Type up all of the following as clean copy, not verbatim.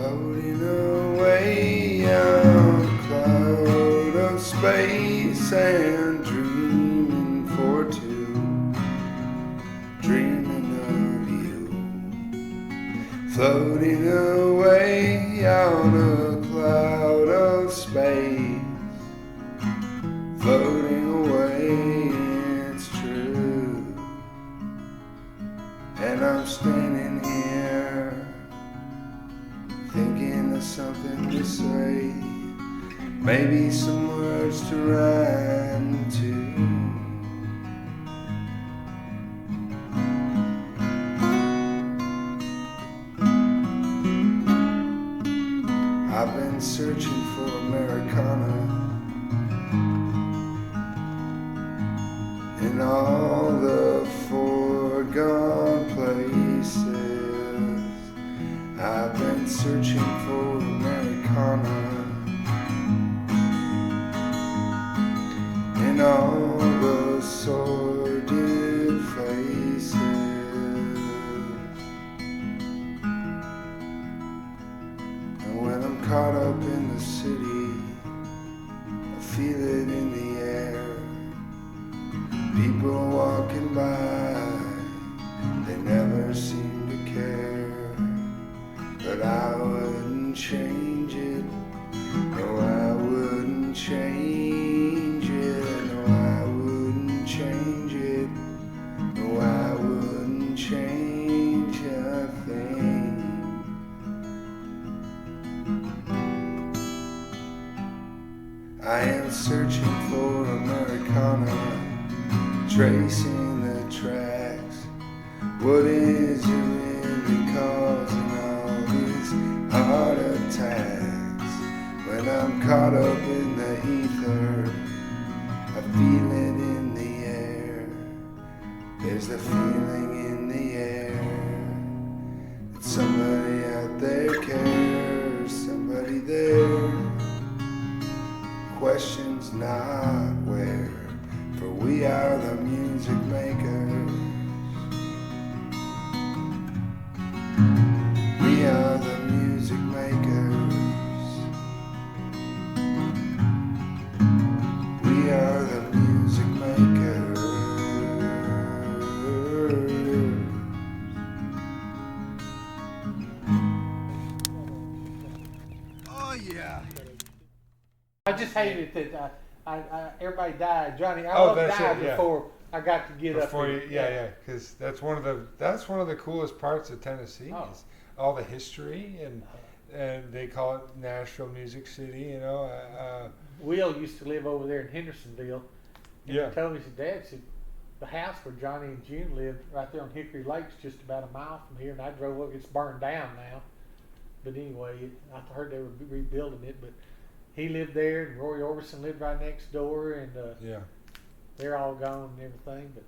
Floating away on a cloud of space and dreaming for two, dreaming of you. Floating away on a cloud of space, floating away, it's true. And I'm standing here thinking of something to say, maybe some words to rhyme to. I've been searching for Americana in all the foregone places. I've been searching for Americana in all the sordid faces. And when I'm caught up in the city, I feel it in the air. People walking by, they never seem to care. But I wouldn't change it, no I wouldn't change it, no I wouldn't change it, no I wouldn't change a thing. I am searching for Americana, tracing the tracks. What is it really causing all these heart attacks? When I'm caught up in the ether, I feel it in the air. There's the feeling in the air that somebody out there cares, somebody there. Questions not where, for we are the music makers. We are the music makers. We are the music makers. Oh yeah. I just hated that everybody died. Johnny, I Oh, love that's died it, yeah. before I got to get Before up you, here. because that's one of the coolest parts of Tennessee Oh. is all the history and they call it Nashville Music City. You know, Will used to live over there in Hendersonville. And Yeah. he told me, his dad said, the house where Johnny and June lived right there on Hickory Lake's just about a mile from here. And I drove up, it's burned down now. But anyway, I heard they were rebuilding it. But he lived there, and Roy Orbison lived right next door. And yeah. they're all gone and everything. But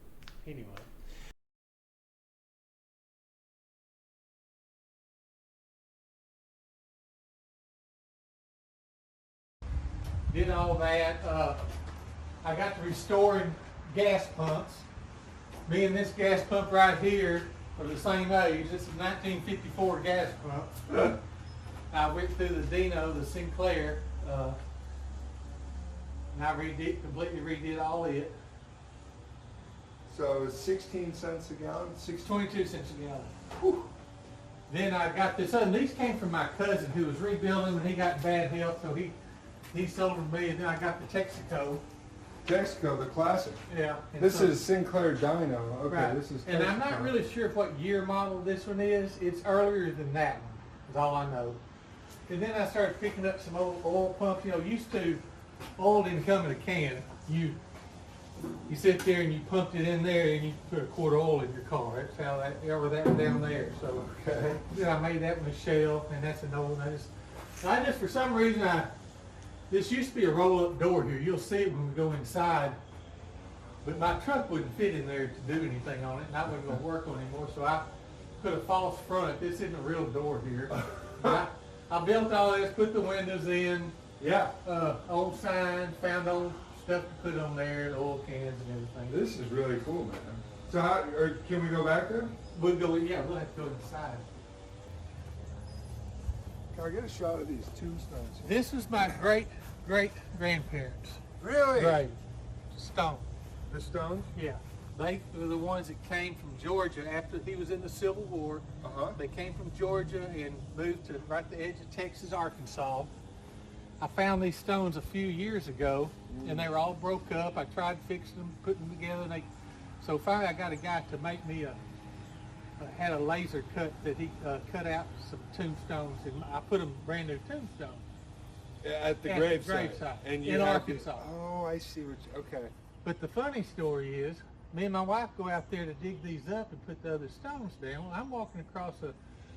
anyway. Did all that. I got to restoring gas pumps. Me and this gas pump right here are the same age. This is 1954 gas pump. I went through the Dino, the Sinclair, and I completely redid all it. So it's 16 cents a gallon? 22 cents a gallon. Whew. Then I got this other. These came from my cousin who was rebuilding when he got in bad health, so he sold them to me, and then I got the Texaco. Texaco, the classic. Yeah. This is Sinclair Dino. Okay, Right. this is. And I'm Texaco. not really sure what year model this one is. It's earlier than that one, is all I know. And then I started picking up some old oil pumps. You know, used to, oil didn't come in a can. You sit there and you pumped it in there and you put a quart of oil in your car. That's how that, or that one down there. So Okay. then I made that one a Shell, and that's an old. I just for some reason this used to be a roll-up door here. You'll see it when we go inside. But my truck wouldn't fit in there to do anything on it, and I wasn't going to work on it anymore. So I put a false front. This isn't a real door here. I built all this, put the windows in. Yeah. Old signs, found old stuff to put on there, the oil cans and everything. This is really cool, man. So how, or can we go back there? We'll go. Yeah, we'll have to go inside. Can I get a shot of these tombstones? This was my great grandparents. Really? Right. Stone. The stones? Yeah. They were the ones that came from Georgia after he was in the Civil War. They came from Georgia and moved to right at the edge of Texas, Arkansas. I found these stones a few years ago, and they were all broke up. I tried fixing them, putting them together, and so finally I got a guy to make me had a laser cut that he cut out some tombstones, and I put them brand new tombstones. At the At gravesite. gravesite And you in have Arkansas. Oh, I see what okay. But the funny story is, me and my wife go out there to dig these up and put the other stones down. I'm walking across a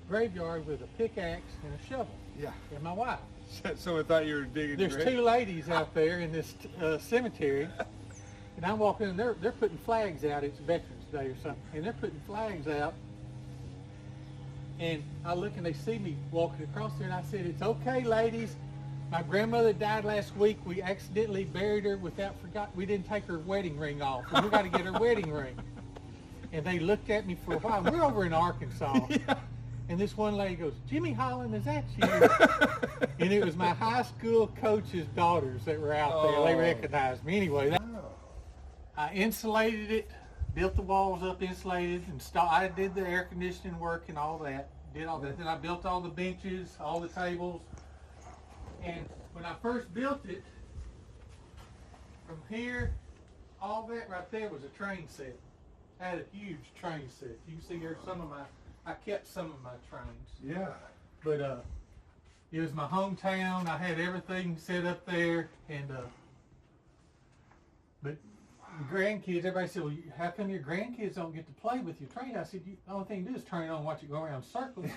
graveyard with a pickaxe and a shovel. Yeah. And my wife. So I thought you were digging. There's two ladies out there in this cemetery, and I'm walking, and they're putting flags out. It's Veterans Day or something, and they're putting flags out. And I look, and they see me walking across there, and I said, "It's okay, ladies. My grandmother died last week. We accidentally buried her we didn't take her wedding ring off. And we got to get her wedding ring." And they looked at me for a while. We're over in Arkansas. Yeah. And this one lady goes, "Jimmy Holland, is that you?" And it was my high school coach's daughters that were out there. They recognized me. Anyway, I insulated it, built the walls up insulated, and I did the air conditioning work and all that. Did all that. Then I built all the benches, all the tables. And when I first built it, from here, all that right there was a train set. I had a huge train set. You can see here I kept some of my trains. Yeah. But it was my hometown. I had everything set up there, and but the grandkids, everybody said, "Well, how come your grandkids don't get to play with your train?" I said, "The only thing you do is turn it on and watch it go around in circles."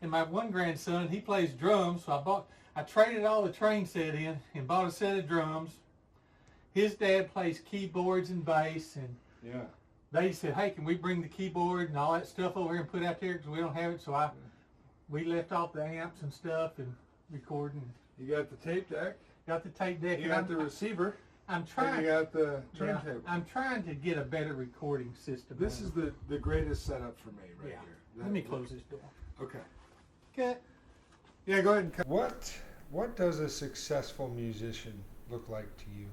And my one grandson, he plays drums, so I traded all the train set in and bought a set of drums. His dad plays keyboards and bass, and Yeah. they said, "Hey, can we bring the keyboard and all that stuff over here and put it out there because we don't have it?" So we left off the amps and stuff and recording. You got the tape deck. Got the tape deck. You and got the receiver. I'm And trying. you got the Yeah, turntable. I'm trying to get a better recording system. This is the greatest setup for me right Yeah. here. Let me close this door. Okay. Okay. Yeah, go ahead and cut. What does a successful musician look like to you?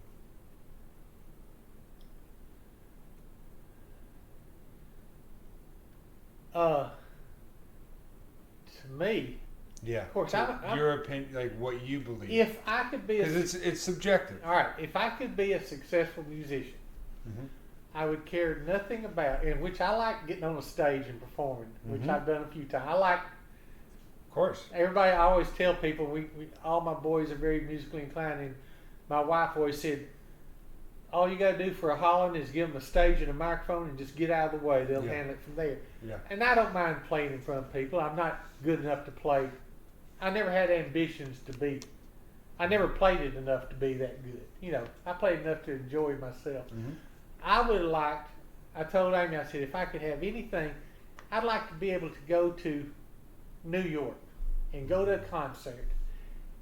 To me, Yeah. of course, Your opinion, like what you believe. if I could be Because it's subjective. all right, if I could be a successful musician, Mm-hmm. I would care nothing about, in which I like getting on a stage and performing, which Mhm. I've done a few times. I like, Of course. everybody, I always tell people, all my boys are very musically inclined, and my wife always said, all you got to do for a Holland is give them a stage and a microphone and just get out of the way. They'll Yeah. handle it from there. Yeah. And I don't mind playing in front of people. I'm not good enough to play. I never had ambitions to be. I never played it enough to be that good. You know, I played enough to enjoy myself. Mm-hmm. I would have liked, I told Amy, I said, if I could have anything, I'd like to be able to go to New York and go to a concert.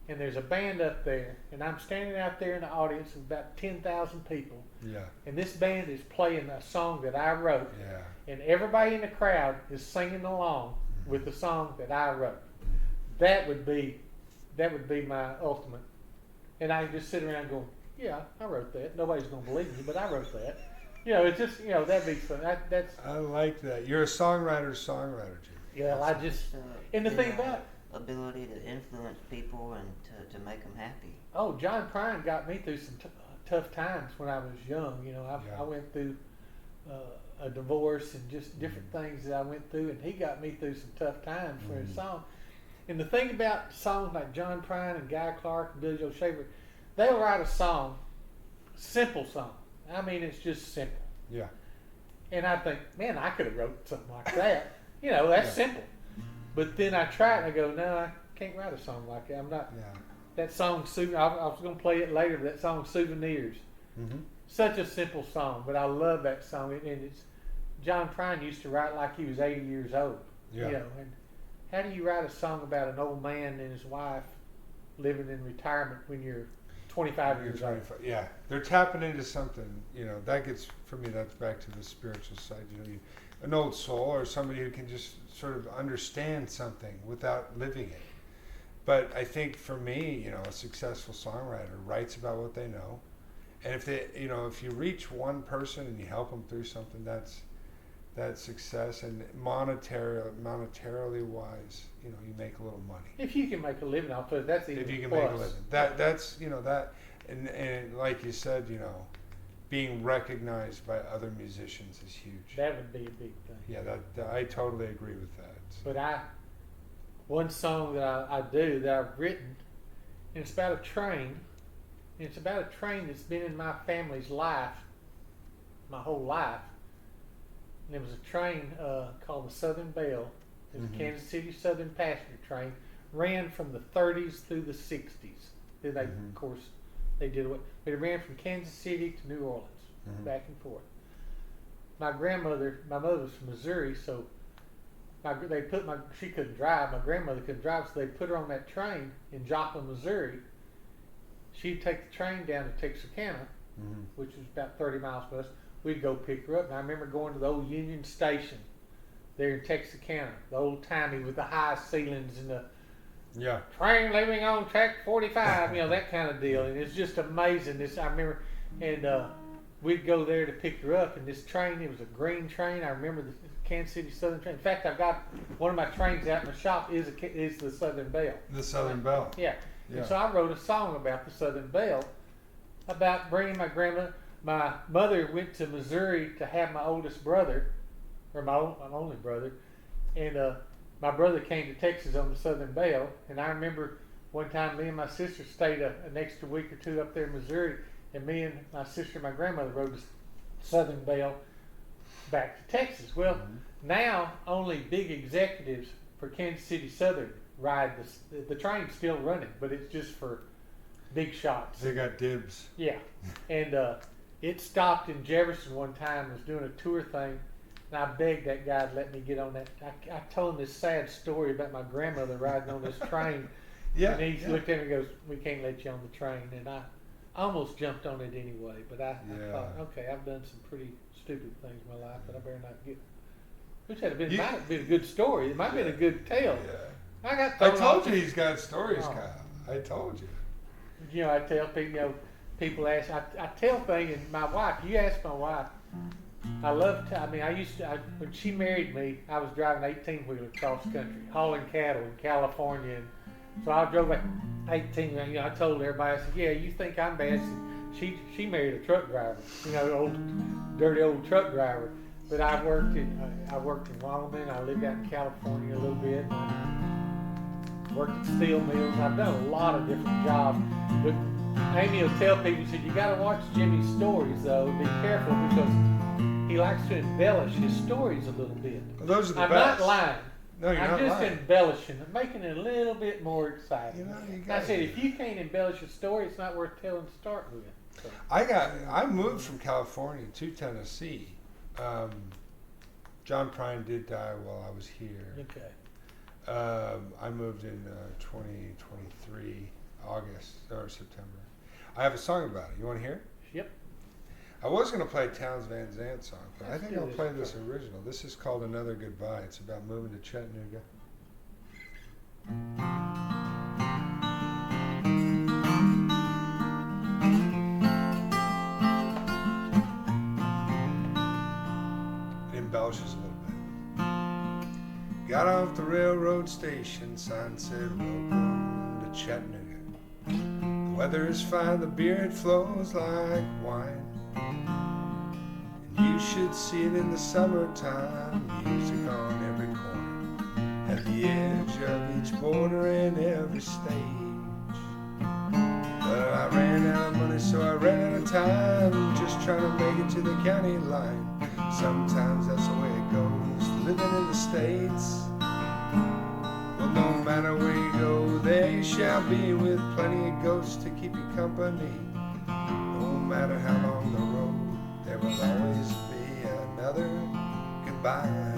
And there's a band up there, and I'm standing out there in the audience of about 10,000 people. Yeah. And this band is playing a song that I wrote. Yeah. And everybody in the crowd is singing along with the song that I wrote. That would be my ultimate. And I just sit around going, yeah, I wrote that. Nobody's going to believe me, but I wrote that. You know, it's just, you know, that'd be fun. That's. I like that. You're a songwriter, Jim. Yeah, I just. And the thing about it, ability to influence people and to make them happy. oh, John Prine got me through some tough times when I was young. You know, Yeah. I went through a divorce and just different things that I went through, and he got me through some tough times for his song. And the thing about songs like John Prine and Guy Clark and Billy Joe Shaver, they'll write a song, simple song. I mean, it's just simple. Yeah. And I think, man, I could have wrote something like that. You know, that's Yeah. simple. But then I try it and I go, no, I can't write a song like that. I'm not. Yeah. That song, I was going to play it later, but that song, Souvenirs. Mm-hmm. Such a simple song, but I love that song. And it's John Prine used to write like he was 80 years old. Yeah. You know, and how do you write a song about an old man and his wife living in retirement when you're 25 years old? Yeah, they're tapping into something. You know, that gets, for me, that's back to the spiritual side. You know, an old soul or somebody who can just sort of understand something without living it. But I think for me, a successful songwriter writes about what they know, and if they, if you reach one person and you help them through something, that's success. And monetarily wise, you make a little money. If you can make a living off of it, that's even If you can plus. make a living, that's that, and like you said, being recognized by other musicians is huge. That would be a big thing. Yeah, that I totally agree with that. But one song that I do that I've written, and it's about a train. And it's about a train that's been in my family's life, my whole life. And it was a train called the Southern Belle. It was a Kansas City Southern passenger train. Ran from the 30s through the 60s. Then they, of course, they did what, but it ran from Kansas City to New Orleans, back and forth. My mother was from Missouri, so she couldn't drive. My grandmother couldn't drive, so they put her on that train in Joplin, Missouri. She'd take the train down to Texarkana, which was about 30 miles from us. We'd go pick her up. And I remember going to the old Union Station there in Texarkana, the old timey with the high ceilings and the train leaving on track 45, that kind of deal. And it's just amazing. I remember, and we'd go there to pick her up. And this train, it was a green train. I remember the Kansas City Southern train. In fact, I've got one of my trains out in the shop is the Southern Belle. The Southern Belle. Yeah. And so I wrote a song about the Southern Belle, about bringing my grandma. My mother went to Missouri to have my oldest brother, or my only brother, and my brother came to Texas on the Southern Belle. And I remember one time me and my sister stayed an extra week or two up there in Missouri, and me and my sister and my grandmother rode the Southern Belle back to Texas. Well, now only big executives for Kansas City Southern ride the train's still running, but it's just for big shots. They got dibs. Yeah. And it stopped in Jefferson one time, was doing a tour thing, and I begged that guy to let me get on that. I told him this sad story about my grandmother riding on this train. And he looked at me and goes, "We can't let you on the train." And I almost jumped on it anyway, but I thought, okay, I've done some pretty stupid things in my life, but I better not get. Which might have been a good story. It might have been a good tale. Yeah. I told you he's got stories, Kyle. I told you. I tell people, people ask, I tell things, and my wife, you ask my wife, when she married me, I was driving 18-wheeler across country, hauling cattle in California, and so I drove like 18, I told everybody, I said, yeah, you think I'm bad? She married a truck driver, dirty old truck driver, but I worked in Wyoming, I lived out in California a little bit, worked at steel mills. I've done a lot of different jobs, but Amy will tell people, she said, you got to watch Jimmy's stories though. Be careful because he likes to embellish his stories a little bit. Well, those are the I'm best. not lying. No, you're I'm not just lying. embellishing it, making it a little bit more exciting. You I said, if you can't embellish a story, it's not worth telling to start with. So. I moved from California to Tennessee. John Prine did die while I was here. Okay. I moved in 2023, August or September. I have a song about it. You want to hear it? Yep. I was going to play Townes Van Zandt song, but I think do I'll this. play this original. This is called Another Goodbye. It's about moving to Chattanooga. It embellishes a little bit. Got off the railroad station, sign said, "Welcome to Chattanooga." The weather is fine, the beer it flows like wine. And you should see it in the summertime, music on every corner, at the edge of each border and every stage. But I ran out of money, so I ran out of time, just trying to make it to the county line. Sometimes that's the way it goes, living in the States. Well, no matter where you go, there you shall be, with plenty of ghosts to keep you company. No matter how long the road, there will always be another goodbye.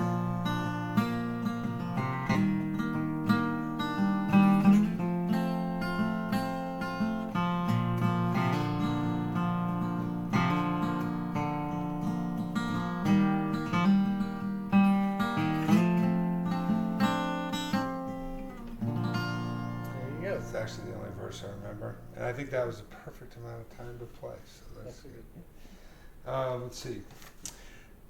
Really? That's actually the only verse I remember. And I think that was the perfect amount of time to play. So that's good. Let's see.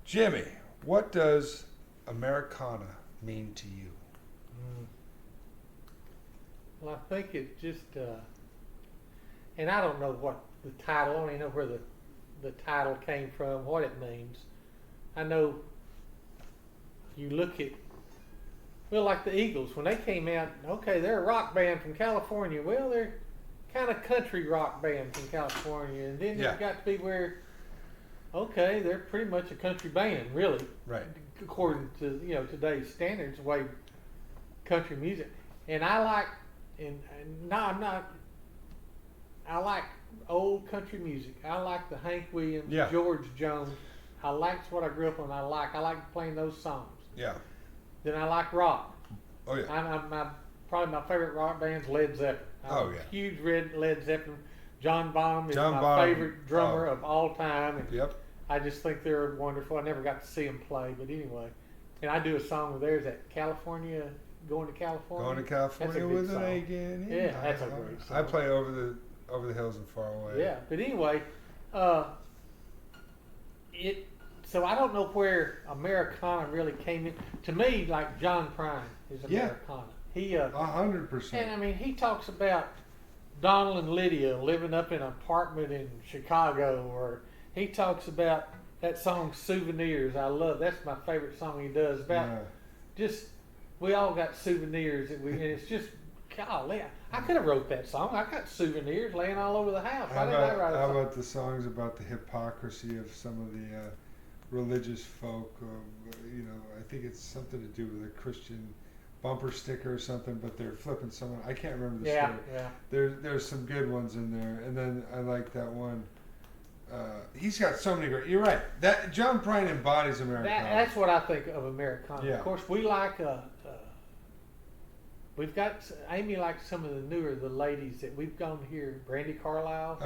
Jimmy, what does Americana mean to you? Well, I think it's just, and I don't know what the title, I don't even know where the title came from, what it means. I know you look at, well, like the Eagles, when they came out, okay, they're a rock band from California. Well, they're kind of country rock band from California. And then it got to be where, okay, they're pretty much a country band, really. Right. According to, today's standards, the way country music. And I like, I like old country music. I like the Hank Williams, George Jones. I liked what I grew up on. I like playing those songs. Yeah. Then I like rock. Oh yeah. Probably my favorite rock band's Led Zeppelin. I'm a huge Led Zeppelin. John Bonham is my favorite drummer of all time. And I just think they're wonderful. I never got to see them play, but anyway. And I do a song with theirs at California, Going to California. Going to California with an again. Yeah, that's a great song. I play over the hills and far away. Yeah, but anyway, so I don't know where Americana really came in. To me, like John Prine is Americana. He 100%. And I mean, he talks about Donald and Lydia living up in an apartment in Chicago, or he talks about that song "Souvenirs." I love that's my favorite song he does about just we all got souvenirs and it's just golly. I could have wrote that song. I got souvenirs laying all over the house. How about the songs about the hypocrisy of some of the religious folk? I think it's something to do with a Christian bumper sticker or something, but they're flipping someone. I can't remember the story. Yeah. There's some good ones in there, and then I like that one. He's got so many great. You're right. That John Prine embodies Americana. That's what I think of Americana. Yeah. Of course, we like. We've got Amy likes some of the ladies that we've gone to hear. Brandy Carlisle.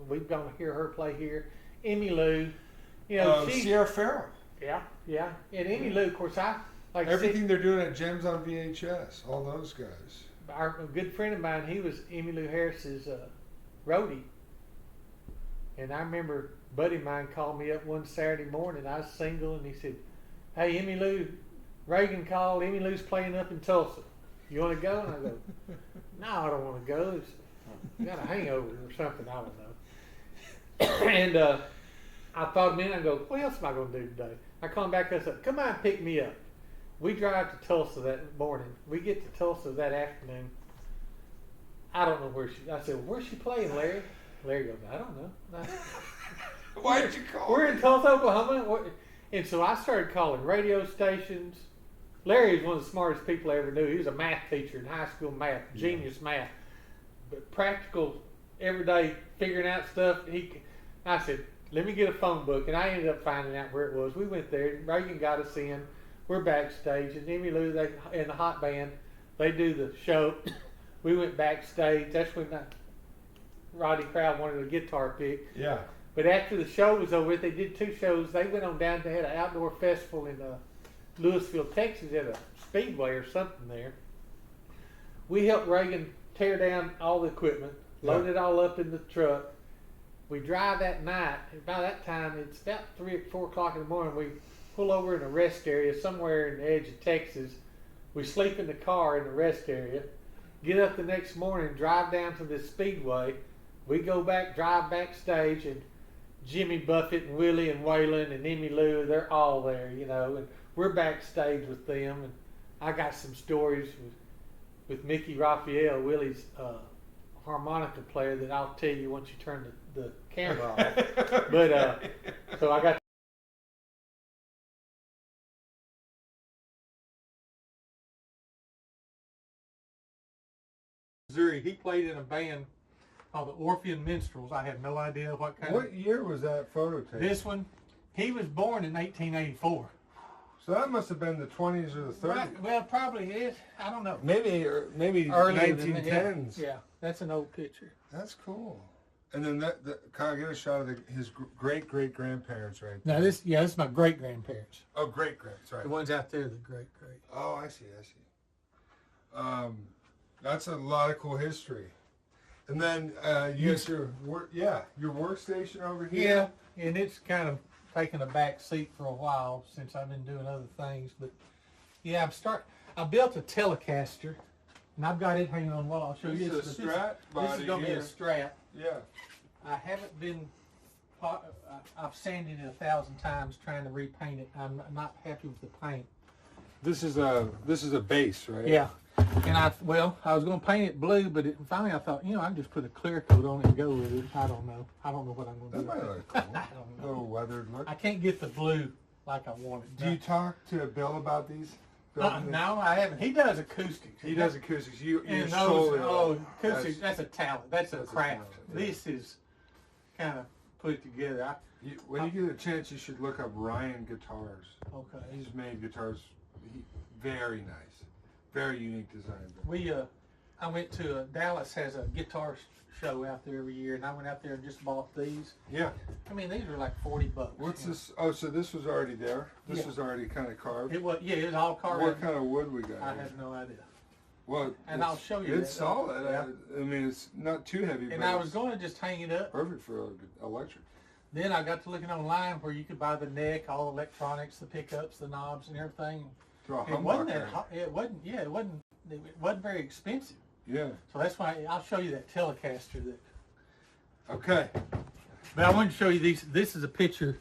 We've gone to hear her play here. Emmy Lou. Sierra Farrell. Yeah. And Emmy Lou, of course, I like everything they're doing at Gems on VHS. All those guys. A good friend of mine, he was Emmy Lou Harris's roadie. And I remember a buddy of mine called me up one Saturday morning. I was single, and he said, "Hey, Emmy Lou, Reagan called. Emmy Lou's playing up in Tulsa. You want to go?" And I go, "No, I don't want to go. It's got a hangover or something. I don't know." And I thought a minute. I go, "What else am I going to do today?" I call him back. I said, "Come on, pick me up." We drive to Tulsa that morning. We get to Tulsa that afternoon. I don't know where she. I said, "Where's she playing, Larry?" Larry goes, "I don't know." Why did you call? We're in Tulsa, Oklahoma. And so I started calling radio stations. Larry was one of the smartest people I ever knew. He was a math teacher in high school math, genius math. But practical, everyday, figuring out stuff. I said, "Let me get a phone book." And I ended up finding out where it was. We went there. Reagan got us in. We're backstage. And Emmy Lou, and the hot band, they do the show. We went backstage. That's when Roddy Crowd wanted a guitar pick. Yeah. But after the show was over, they did 2 shows. They went on down. They had an outdoor festival in Louisville, Texas, at a speedway or something there. We helped Reagan tear down all the equipment, load it all up in the truck. We drive that night. And by that time, it's about 3 or 4 o'clock in the morning. We pull over in a rest area somewhere in the edge of Texas. We sleep in the car in the rest area. Get up the next morning, drive down to this speedway. We go back, drive backstage, and Jimmy Buffett and Willie and Waylon and Emmy Lou, they're all there, and we're backstage with them. And I got some stories with Mickey Raphael, Willie's harmonica player, that I'll tell you once you turn the camera off. But so I got Missouri. He played in a band called the Orphean Minstrels. I had no idea what kind What year was that photo taken? This one, he was born in 1884. So that must have been the 20s or the 30s. Right, well, probably is. I don't know. Maybe Earlier than 1910s. Yeah, that's an old picture. That's cool. And then can I get a shot of his great grandparents right there? Now this is my great grandparents. Oh, great, sorry. The ones out there, the great. Oh, I see. That's a lot of cool history. And then you got your workstation over here. Yeah, and it's kind of taken a back seat for a while since I've been doing other things. But yeah, I built a Telecaster, and I've got it hanging on the wall. I'll show you. This is a Strat body This is going to be a here. Strat. Yeah. I haven't been. I've sanded it 1,000 times trying to repaint it. I'm not happy with the paint. This is a base, right? Yeah, and I was going to paint it blue, but finally I thought, I can just put a clear coat on it and go with it. I don't know what I'm going to That do. might look cool. I don't A little weathered look. I can't get the blue like I want it. Do you talk to Bill about these? No, I haven't. He does acoustics. He does acoustics. You're And solely. acoustics. That's a talent. That's a craft. talent, yeah. This is kind of put together. When you get a chance, you should look up Ryan Guitars. Okay. He's made guitars. Very nice, very unique design. I went to Dallas has a guitar show out there every year, and I went out there and just bought these. Yeah. I mean, these were like $40. What's this? Oh, so this was already there. This Yeah. was already kind of carved. It was all carved. What kind of wood we got? I here? have no idea. Well, And I'll show you It's that. solid. Yeah. I mean, it's not too heavy. And but I was it's going to just hang it up. perfect for electric. Then I got to looking online where you could buy the neck, all the electronics, the pickups, the knobs, and everything. Throw a It wasn't humbucker. it wasn't. Yeah, it wasn't very expensive. Yeah. So that's why I'll show you that Telecaster. Okay. But I wanted to show you these. This is a picture.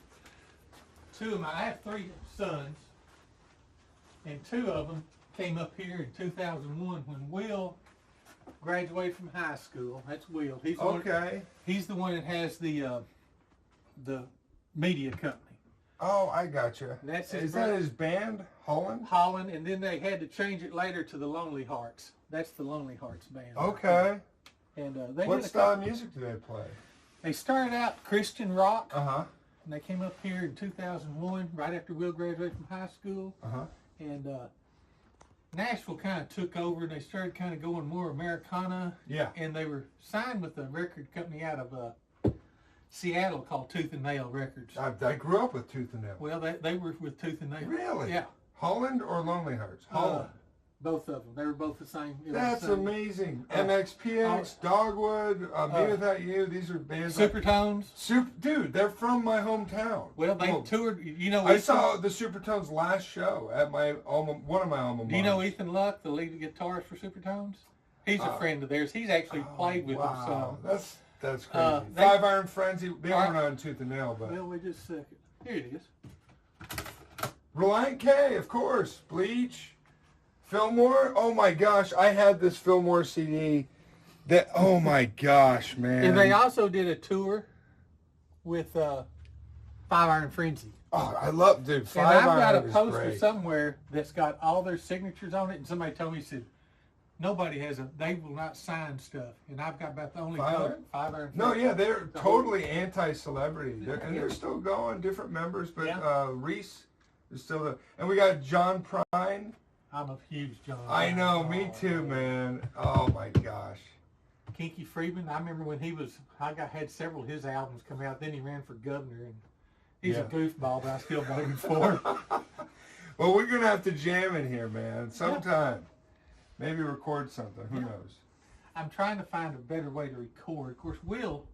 I have 3 sons, and 2 of them came up here in 2001 when Will graduated from high school. That's Will. He's the Okay. he's the one that has the media company. Oh, I gotcha. That's his Is that his band, Holland? Holland, and then they had to change it later to the Lonely Hearts. That's the Lonely Hearts band. Okay. And they What did a style couple- of music do they play? They started out Christian rock, Uh-huh. and they came up here in 2001, right after Will graduated from high school. Uh-huh. And Nashville kind of took over, and they started kind of going more Americana. Yeah. And they were signed with a record company out of Seattle called Tooth and Nail Records. I grew up with Tooth and Nail. Well, they were with Tooth and Nail. Really? Yeah. Holland or Lonely Hearts? Holland. Both of them. They were both the same. It was That's the same. amazing. MXPX, Dogwood, Me Without You. These are bands. Supertones. Dude, they're from my hometown. Well, they toured. I saw the Supertones last show at my one of my alma maters. Do you know Ethan Luck, the lead guitarist for Supertones? He's a friend of theirs. He's actually played with them some. That's crazy. they- 5 Iron Frenzy. They weren't on Tooth and Nail, but Well, wait just a second. Here it is. Reliant K, of course. Bleach. Fillmore. Oh my gosh, I had this Fillmore CD. Oh my gosh, man. And they also did a tour with 5 Iron Frenzy. Oh, I love, dude. And 5 I've got a Iron is poster great. somewhere that's got all their signatures on it, and somebody told me, said, nobody has they will not sign stuff. And I've got about the only 5 color, Iron? 5 Iron No, Frenzy. yeah, they're totally anti-celebrity, and they're still going, different members, but Yeah. Reese is still there. And we got John Prine. I'm a huge John. I know, me too, man. Oh my gosh. Kinky Friedman, I remember when had several of his albums come out, then he ran for governor, and he's a Yeah. goofball, but I still voted for him. Well, we're gonna have to jam in here, man, sometime. Maybe record something. Who Yeah. knows? I'm trying to find a better way to record. Of course, Will,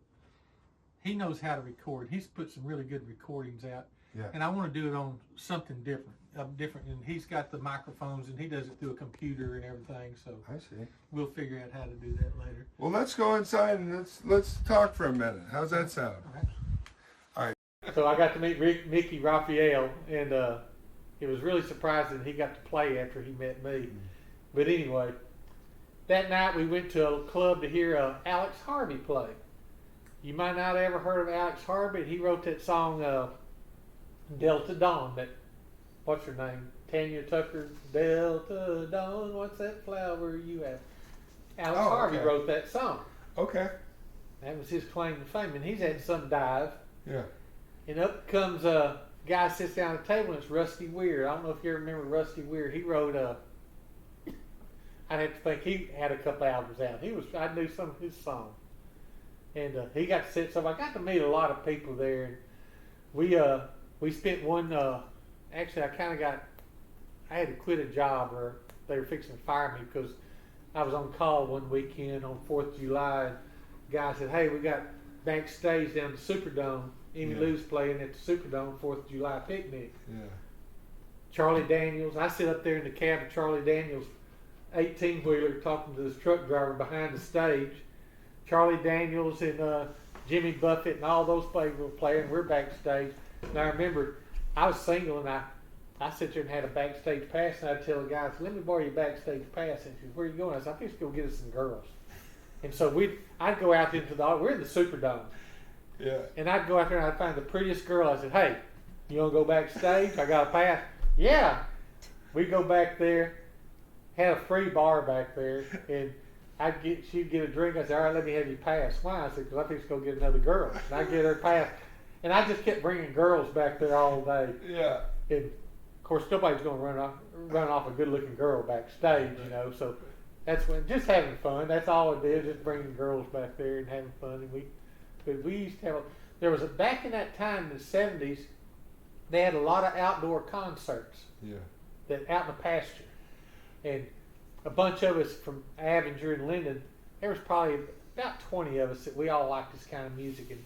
he knows how to record. He's put some really good recordings out. Yeah. And I want to do it on something different. And he's got the microphones, and he does it through a computer and everything. So I see. we'll figure out how to do that later. Well, let's go inside and let's talk for a minute. How's that sound? So I got to meet Mickey Raphael, and it was really surprising he got to play after he met me. But anyway, that night we went to a club to hear Alex Harvey play. You might not have ever heard of Alex Harvey. He wrote that song Delta Dawn. What's her name? Tanya Tucker. Delta Dawn. What's that flower you have? Alex Harvey okay. wrote that song. Okay. That was his claim to fame, and he's had some dive. Yeah. And up comes a guy, sits down at the table, and it's Rusty Weir. I don't know if you remember Rusty Weir. He wrote I'd have to think he had a couple albums out. I knew some of his songs, and he got to sit. So I got to meet a lot of people there, and we spent one. Actually, I had to quit a job, or they were fixing to fire me because I was on call one weekend on 4th of July, and the guy said, "Hey, we got backstage down the Superdome. Emmy Lou's playing at the Superdome 4th of July picnic." Yeah. Charlie Daniels, I sit up there in the cab of Charlie Daniels' 18-wheeler talking to this truck driver behind the stage. Charlie Daniels and Jimmy Buffett and all those players were playing. We're backstage. And I remember I was single, and I sit there and had a backstage pass, and I'd tell the guys, "Let me borrow your backstage pass." And she said, "Where are you going?" I said, "I think it's going to get us some girls." And so I'd go out into we're in the Superdome. Yeah. And I'd go out there and I'd find the prettiest girl. I said, "Hey, you want to go backstage? I got a pass." "Yeah." We go back there, had a free bar back there, and she'd get a drink. I said, "All right, let me have your pass." "Why?" I said, "Because I think she's going to get another girl." And I'd get her pass. And I just kept bringing girls back there all day. Yeah. And of course, nobody's going to run off a good-looking girl backstage, you know. So that's when just having fun. That's all it is, just bringing girls back there and having fun. And we used to have back in that time in the '70s, they had a lot of outdoor concerts. Yeah. That out in the pasture, and a bunch of us from Avenger and Linden. There was probably about 20 of us that we all liked this kind of music, and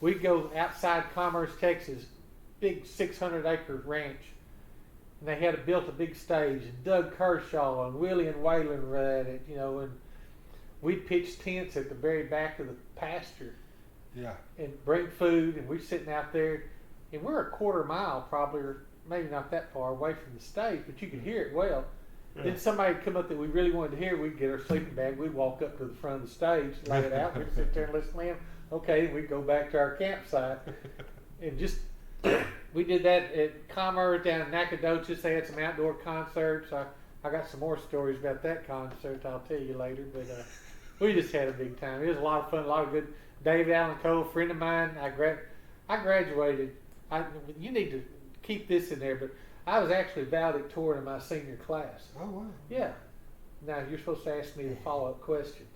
we'd go outside Commerce, Texas, big 600-acre ranch, and they had built a big stage, and Doug Kershaw and Willie and Waylon were at it, you know, and we'd pitch tents at the very back of the pasture. Yeah. And bring food, and we're sitting out there, and we're a quarter mile probably, or maybe not that far away from the stage, but you could hear it well. Yeah. Then somebody would come up that we really wanted to hear. We'd get our sleeping bag. We'd walk up to the front of the stage, lay it out. We'd sit there and listen to them. Okay, we'd go back to our campsite. And just, we did that at Commerce down in Nacogdoches. They had some outdoor concerts. I got some more stories about that concert I'll tell you later. But we just had a big time. It was a lot of fun, a lot of good. David Allen Cole, a friend of mine, I graduated. You need to keep this in there, but I was actually valedictorian in my senior class. Oh, wow. Yeah. Now, you're supposed to ask me the follow-up question.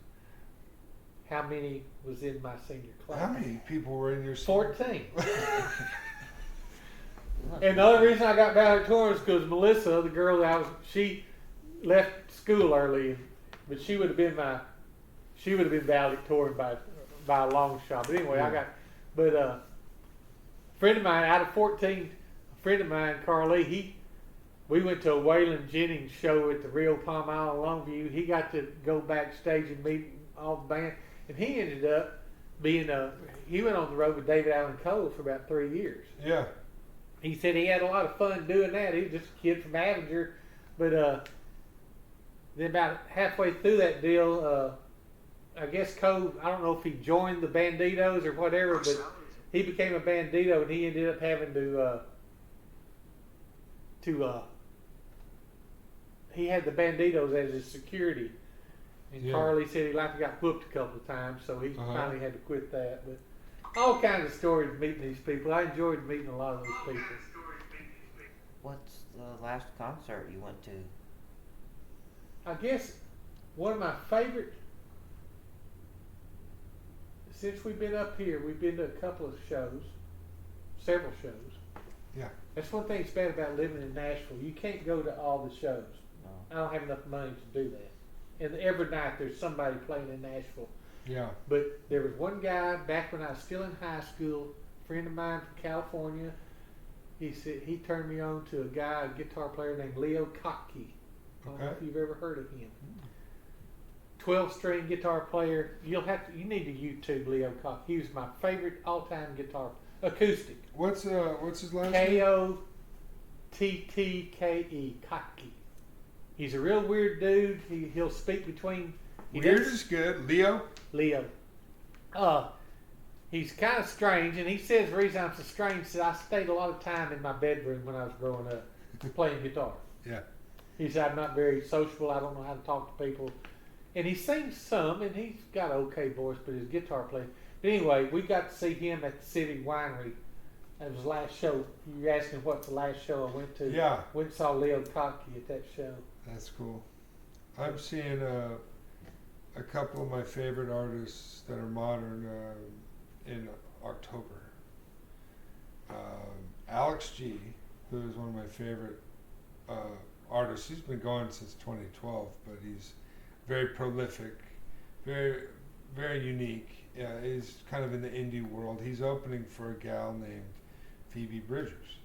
How many was in my senior class? How many people were in your 14. And the other reason I got valedictorian was because Melissa, the girl she left school early, but she would have been valedictorian by a long shot. But anyway, a friend of mine out of 14, a friend of mine, Carly, we went to a Waylon Jennings show at the Rio Palm Island Longview. He got to go backstage and meet all the band, and he ended up being he went on the road with David Allen Cole for about 3 years. Yeah. He said he had a lot of fun doing that. He was just a kid from Avenger, but then about halfway through that deal, I guess Cole, I don't know if he joined the Banditos or whatever, but he became a Bandito, and he ended up having he had the Banditos as his security. And Carly said he got whooped a couple of times, so he finally had to quit that. But all kinds of stories meeting these people. I enjoyed meeting a lot of those people. What's the last concert you went to? I guess one of my favorite, since we've been up here, we've been to a couple of shows, several shows. Yeah. That's one thing that's bad about living in Nashville. You can't go to all the shows. No. I don't have enough money to do that. And every night there's somebody playing in Nashville. Yeah. But there was one guy back when I was still in high school, a friend of mine from California. He said he turned me on to a guitar player named Leo Kottke. I don't know if you've ever heard of him. 12-string guitar player. You need to YouTube Leo Kottke. He was my favorite all-time guitar acoustic. What's his last name? Kottke. Kottke. He's a real weird dude. He'll speak between. Weird is good. Leo. He's kind of strange, and he says the reason I'm so strange is I stayed a lot of time in my bedroom when I was growing up playing guitar. Yeah. He said I'm not very sociable. I don't know how to talk to people. And he sings some, and he's got an okay voice, but his guitar playing. But anyway, we got to see him at the City Winery. That was the last show. You were asking what's the last show I went to. Yeah. Went and saw Leo Kottke at that show. That's cool. I'm seeing a couple of my favorite artists that are modern in October. Alex G, who is one of my favorite artists. He's been going since 2012, but very prolific, very very unique. He's kind of in the indie world. He's opening for a gal named Phoebe Bridgers.